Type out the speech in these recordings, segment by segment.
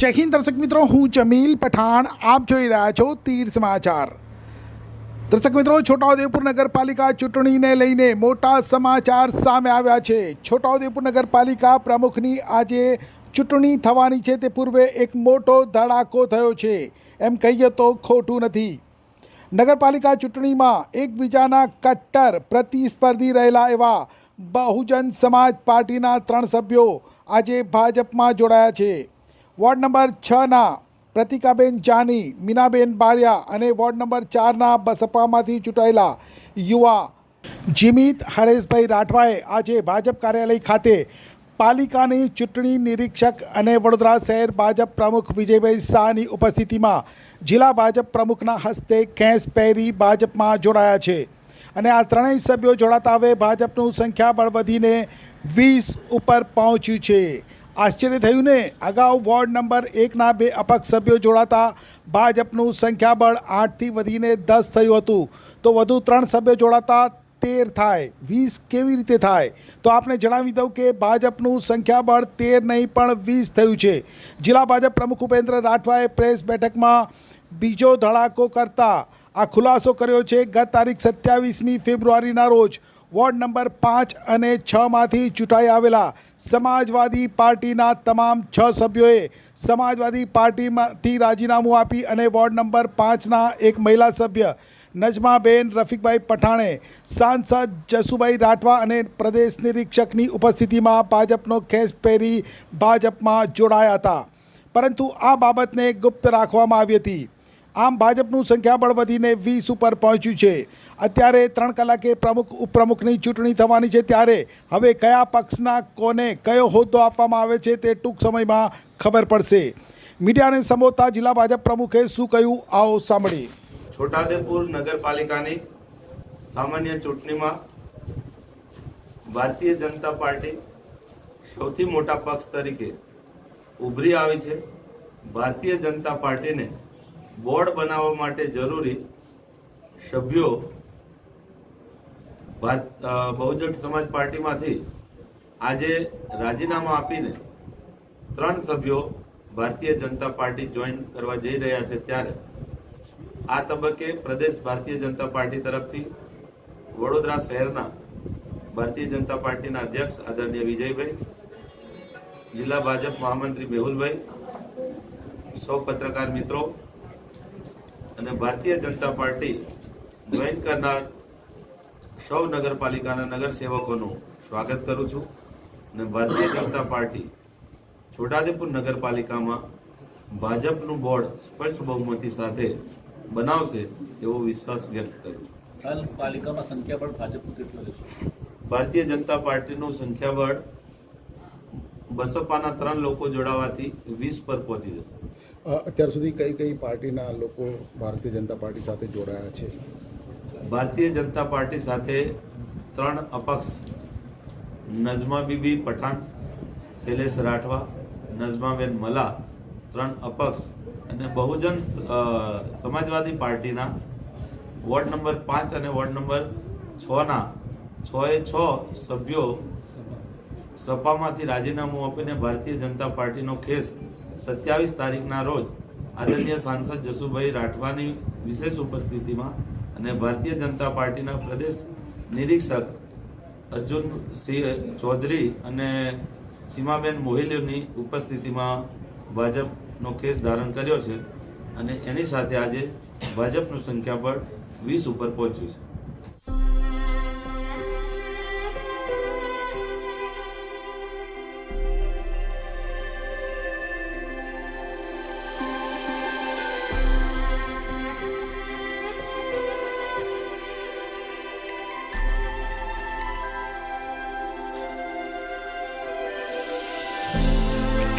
જય હિન્દ દર્શક મિત્રો, હું જમીલ પઠાણ. આપ જોઈ રહ્યા છો તીર સમાચાર. દર્શક મિત્રો, છોટાઉદેપુર નગરપાલિકા ચૂંટણીને લઈને મોટા સમાચાર સામે આવ્યા છે. છોટાઉદેપુર નગરપાલિકા પ્રમુખની આજે ચૂંટણી થવાની છે તે પૂર્વે એક મોટો ધડાકો થયો છે, એમ કહીએ તો ખોટું નથી. નગરપાલિકા ચૂંટણીમાં એકબીજાના કટ્ટર પ્રતિસ્પર્ધી રહેલા એવા બહુજન સમાજ પાર્ટીના 3 સભ્યો આજે ભાજપમાં જોડાયા છે. વોર્ડ નંબર 6ના પ્રતિકાબેન જાની, મીનાબેન બારિયા અને વોર્ડ નંબર 4ના બસપામાંથી ચૂંટાયેલા યુવા જીમિત હરેશભાઈ રાઠવાએ આજે ભાજપ કાર્યાલય ખાતે પાલિકાની ચૂંટણી નિરીક્ષક અને વડોદરા શહેર ભાજપ પ્રમુખ વિજયભાઈ શાહની ઉપસ્થિતિમાં જિલ્લા ભાજપ પ્રમુખના હસ્તે કેસ પહેરી ભાજપમાં જોડાયા છે. અને આ 3 સભ્યો જોડાતા હવે ભાજપનું સંખ્યાબળ વધીને 20 ઉપર પહોંચ્યું છે. આશ્ચર્ય થયું ને? અગાઉ વોર્ડ નંબર 1ના 2 અપક્ષ સભ્યો જોડાતા ભાજપનું સંખ્યાબળ 8થી વધીને 10 થયું હતું, તો વધુ 3 સભ્યો જોડાતા 13 થાય. 20 કેવી રીતે થાય? તો આપણે જણાવી દઉં કે ભાજપનું સંખ્યાબળ 13 નહીં પણ 20 થયું છે. જિલ્લા ભાજપ પ્રમુખ ઉપેન્દ્ર રાઠવાએ પ્રેસ બેઠકમાં બીજો ધડાકો કરતા આ ખુલાસો કર્યો છે. ગત તારીખ 27મી ફેબ્રુઆરીના રોજ વોર્ડ નંબર 5 અને 6માંથી ચૂંટાઈ આવેલા સમાજવાદી પાર્ટીના તમામ 6 સભ્યોએ સમાજવાદી પાર્ટીમાંથી રાજીનામું આપી અને વોર્ડ નંબર 5ના એક મહિલા સભ્ય નજમાબેન રફીકભાઈ પઠાણે સાંસદ જસુભાઈ રાઠવા અને પ્રદેશ નિરીક્ષકની ઉપસ્થિતિમાં ભાજપનો ખેસ પહેરી ભાજપમાં જોડાયા હતા, પરંતુ આ બાબતને ગુપ્ત રાખવામાં આવી હતી. આમ ભાજપનું સંખ્યાબળ વધીને 20 ઉપર પહોંચ્યું છે. અત્યારે 3 કલાકે પ્રમુખ ઉપપ્રમુખની ચૂંટણી થવાની છે, ત્યારે હવે કયા પક્ષના કોને કયો હોદ્દો આપવામાં આવે છે તે ટૂંક સમયમાં ખબર પડશે. મીડિયાને સંબોધતા જિલ્લા ભાજપ પ્રમુખે શું કહ્યું, આવો સાંભળીએ. છોટાઉદેપુર નગરપાલિકાની સામાન્ય ચૂંટણીમાં ભારતીય જનતા પાર્ટી સૌથી મોટા પક્ષ તરીકે ઉભરી આવી છે. ભારતીય જનતા પાર્ટીને બોર્ડ બનાવવા માટે જરૂરી સભ્યો બહુજન સમાજ પાર્ટીમાંથી આજે રાજીનામા આપીને 3 સભ્યો ભારતીય જનતા પાર્ટી જોઈન કરવા જઈ રહ્યા છે. ત્યારે આ તબક્કે પ્રદેશ ભારતીય જનતા પાર્ટી તરફથી વડોદરા શહેરના ભારતીય જનતા પાર્ટીના અધ્યક્ષ આદરણીય વિજયભાઈ, જિલ્લા ભાજપ મહામંત્રી મેહુલભાઈ, સૌ પત્રકાર મિત્રો અને ભારતીય જનતા પાર્ટી જોઈન કરનાર સૌ નગરપાલિકાના નગરસેવકોનું સ્વાગત કરું છું. અને ભારતીય જનતા પાર્ટી છોટાઉદેપુર નગરપાલિકામાં ભાજપનું બોર્ડ સ્પષ્ટ બહુમતી સાથે બનાવશે એવો વિશ્વાસ વ્યક્ત કરું છું. હાલ પાલિકામાં સંખ્યાબળ ભાજપનું કેટલું રહેશે? ભારતીય જનતા પાર્ટીનું સંખ્યાબળ બસપાના 3 લોકો જોડાવાથી 20 પર પહોંચી જશે. અત્યાર સુધી કઈ કઈ પાર્ટીના લોકો ભારતીય જનતા પાર્ટી સાથે જોડાયા છે? ભારતીય જનતા પાર્ટી સાથે 3 અપક્ષ નજમા બીબી પઠાણ, શૈલેષ રાઠવા, નજમાબેન મલા 3 અપક્ષ અને બહુજન સમાજવાદી પાર્ટીના વોર્ડ નંબર 5 અને વોર્ડ નંબર 6ના 6 સભ્યો સપામાંથી રાજીનામું આપીને ભારતીય જનતા પાર્ટીનો ખેસ 27 તારીખના રોજ આદરણીય સાંસદ જસુભાઈ રાઠવાની વિશેષ ઉપસ્થિતિમાં અને ભારતીય જનતા પાર્ટીના પ્રદેશ નિરીક્ષક અર્જુનસિંહ ચૌધરી અને સીમાબેન મોહિલીની ઉપસ્થિતિમાં ભાજપનો ખેસ ધારણ કર્યો છે. અને એની સાથે આજે ભાજપનું સંખ્યાબળ 20 ઉપર પહોંચ્યું છે.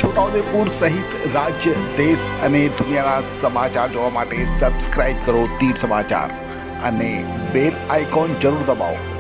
છોટાઉદેપુર સહિત રાજ્ય, દેશ અને દુનિયાના સમાચાર જોવા માટે સબસ્ક્રાઇબ કરો તીર સમાચાર અને બેલ આઇકોન જરૂર દબાવો.